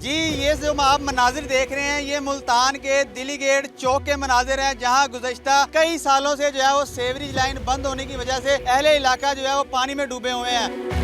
जी ये जो आप मनाजिर देख रहे हैं ये मुल्तान के दिल्ली गेट चौक के मनाजिर हैं, जहां गुज़श्ता कई सालों से जो है वो सेवरेज लाइन बंद होने की वजह से अहले इलाका जो है वो पानी में डूबे हुए हैं।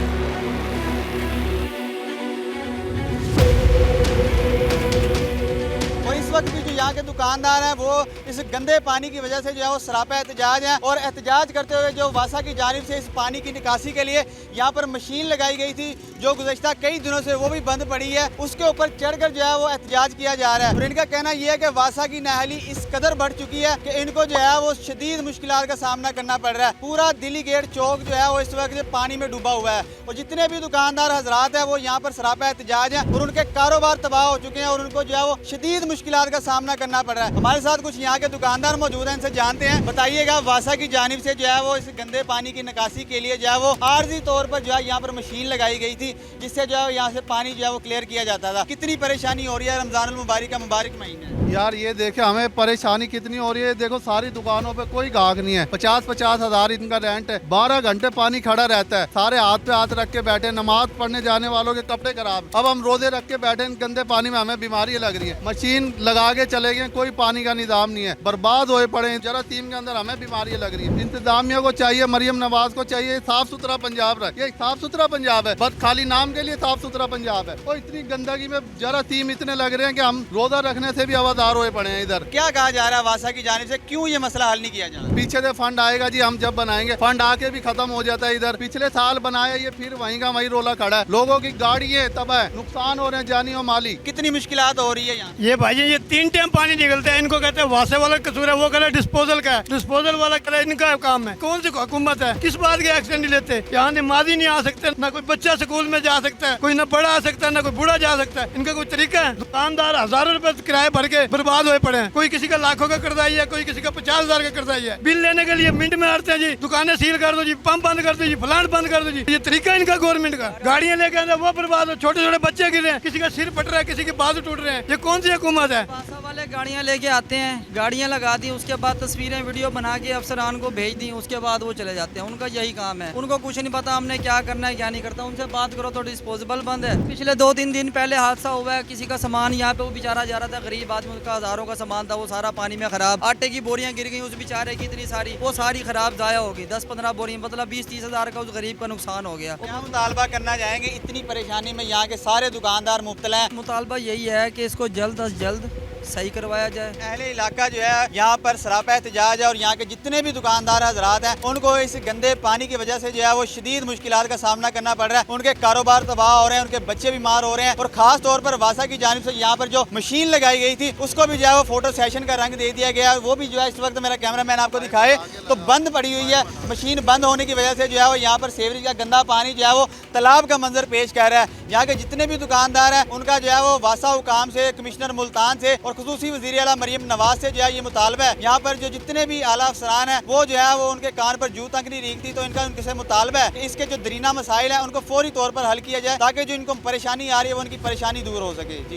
इस वक्त भी जो यहाँ के दुकानदार हैं वो इस गंदे पानी की वजह से जो है वो सरापा एहतजाज हैं और एहतजाज करते हुए जो वासा की जानिब से इस पानी की निकासी के लिए यहाँ पर मशीन लगाई गई थी जो गुज़श्ता कई दिनों से वो भी बंद पड़ी है, उसके ऊपर चढ़कर जो है वो एहतजाज किया जा रहा है। और इनका कहना यह है कि वासा की नाअहली इस कदर बढ़ चुकी है कि इनको जो है वो शदीद मुश्किलात का सामना करना पड़ रहा है। पूरा दिल्ली गेट चौक जो है वो इस वक्त पानी में डूबा हुआ है और जितने भी दुकानदार हजरात है वो यहाँ पर सरापा एहतजाज है और उनके कारोबार तबाह हो चुके हैं और उनको जो है वो शदीद मुश्किलात का सामना करना पड़ रहा है। हमारे साथ कुछ यहाँ के दुकानदार मौजूद हैं, इनसे जानते हैं। बताइएगा वासा की जानिब से जो है वो इस गंदे पानी की निकासी के लिए जो है वो आर्जी तौर पर जो है यहाँ पर मशीन लगाई गई थी जिससे जो है यहाँ से पानी जो है वो क्लियर किया जाता था। कितनी परेशानी हो रही है रमजानुल मुबारक का मुबारक महीना है यार, ये देखे हमें परेशानी कितनी हो रही है। देखो सारी दुकानों पे कोई गाहक नहीं है, 50-50 हजार इनका रेंट है, 12 घंटे पानी खड़ा रहता है, सारे हाथ पे हाथ रख के बैठे, नमाज पढ़ने जाने वालों के कपड़े खराब। अब हम रोजे रख के बैठे गंदे पानी में, हमें बीमारी लग रही है। मशीन लगा के चले गए, कोई पानी का निजाम नहीं है, बर्बाद होए पड़े जरासीम के अंदर, हमें बीमारी लग रही है। इंतजामिया को चाहिए, मरियम नवाज को चाहिए साफ सुथरा पंजाब रहे। ये साफ सुथरा पंजाब है, बस खाली नाम के लिए साफ सुथरा पंजाब है। और इतनी गंदगी में जरासीम इतने लग रहे हैं कि हम रोजा रखने से भी हवादार हुए पड़े हैं। इधर क्या कहा जा रहा है वासा की जानिब से, क्यों ये मसला हल नहीं किया जा रहा? पीछे से फंड आएगा जी, हम जब बनाएंगे, फंड आके भी खत्म हो जाता है। इधर पिछले साल बनाया, ये फिर वहीं का वहीं रोला खड़ा है। लोगों की गाड़ियां तबाह, नुकसान हो रहे हैं जानी और माली। कितनी मुश्किलात हो रही है यहाँ? ये भाई ये 3 टाइम पानी निकलता है, इनको कहते हैं वासे वाला कसूर है, वो कहते हैं डिस्पोजल का है, डिस्पोजल वाला कहते हैं इनका काम है। कौन सी हुकूमत है, किस बात के एक्शन नहीं लेते? यहाँ नमाजी नहीं आ सकते, ना कोई बच्चा स्कूल में जा सकता है, कोई ना बड़ा आ सकता है, ना कोई बूढ़ा जा सकता है। इनका कोई तरीका है? दुकानदार हजारों रुपए किराए भर के बर्बाद हुए पड़े हैं। कोई किसी का लाखों का कर्जा है, कोई किसी का 50,000 का कर्जा है। बिल लेने के लिए मिनट में आते हैं जी, दुकानें सील कर दो जी, पंप बंद कर दो जी, प्लांट बंद कर दो जी। ये तरीका इनका गवर्नमेंट का। गाड़ियां लेके आते वो बर्बाद हो, छोटे छोटे बच्चे गिर रहे हैं, किसी का सिर फट रहा है, किसी के बाजू टूट रहे हैं। ये कौन सी हुकूमत है? वासा वाले गाड़ियां लेके आते हैं, गाड़ियां लगा दी, उसके बाद तस्वीरें वीडियो बना के अफसरान को भेज दी, उसके बाद वो चले जाते हैं। उनका यही काम है, उनको कुछ नहीं पता हमने क्या करना है क्या नहीं करता। उनसे बात करो तो डिस्पोजेबल बंद है। पिछले 2-3 दिन पहले हादसा हुआ है, किसी का सामान यहाँ पे वो बेचारा जा रहा था, गरीब आदमी, उनका हजारों का सामान था, वो सारा पानी में खराब। आटे की बोरियां गिर गई उस बेचारे की, इतनी सारी वो सारी खराब जाया होगी। 10-15 बोरियां, मतलब 20-30 हजार का उस गरीब का नुकसान हो गया। क्या मुतालबा करना चाहेंगे? इतनी परेशानी में यहाँ के सारे दुकानदार मुब्तला हैं। मुतालबा यही है कि इसको जल्द अज जल्द सही करवाया जाए। अहले इलाका जो है यहाँ पर सरापा एहतजाज है और यहाँ के जितने भी दुकानदार हजरात हैं उनको इस गंदे पानी की वजह से जो है वो शदीद मुश्किलात का सामना करना पड़ रहा है। उनके कारोबार तबाह हो रहे हैं, उनके बच्चे बीमार हो रहे हैं और खास तौर पर वासा की जानिब से यहाँ पर जो मशीन लगाई गई थी उसको भी जो है वो फोटो सेशन का रंग दे दिया गया है। वो भी जो है इस वक्त मेरा कैमरा मैन आपको दिखाए तो बंद पड़ी हुई है। मशीन बंद होने की वजह से जो है वो यहाँ पर सेवरेज का गंदा पानी जो है वो तालाब का मंजर पेश कर रहा है। यहाँ के जितने भी दुकानदार हैं उनका जो है वो वासा हुकाम से, कमिश्नर मुल्तान से और खुसूसी वज़ीर आला मरियम नवाज से जो है ये मुतालबा है। यहाँ पर जो जितने भी आला अफसरान है वो जो है वो उनके कान पर जू तक नहीं रेंगती, तो इनका उनसे मुतालबा है कि इसके जो दरीना मसाइल है उनको फौरी तौर पर हल किया जाए ताकि जो इनको परेशानी आ रही है वो उनकी परेशानी दूर हो सके। जी।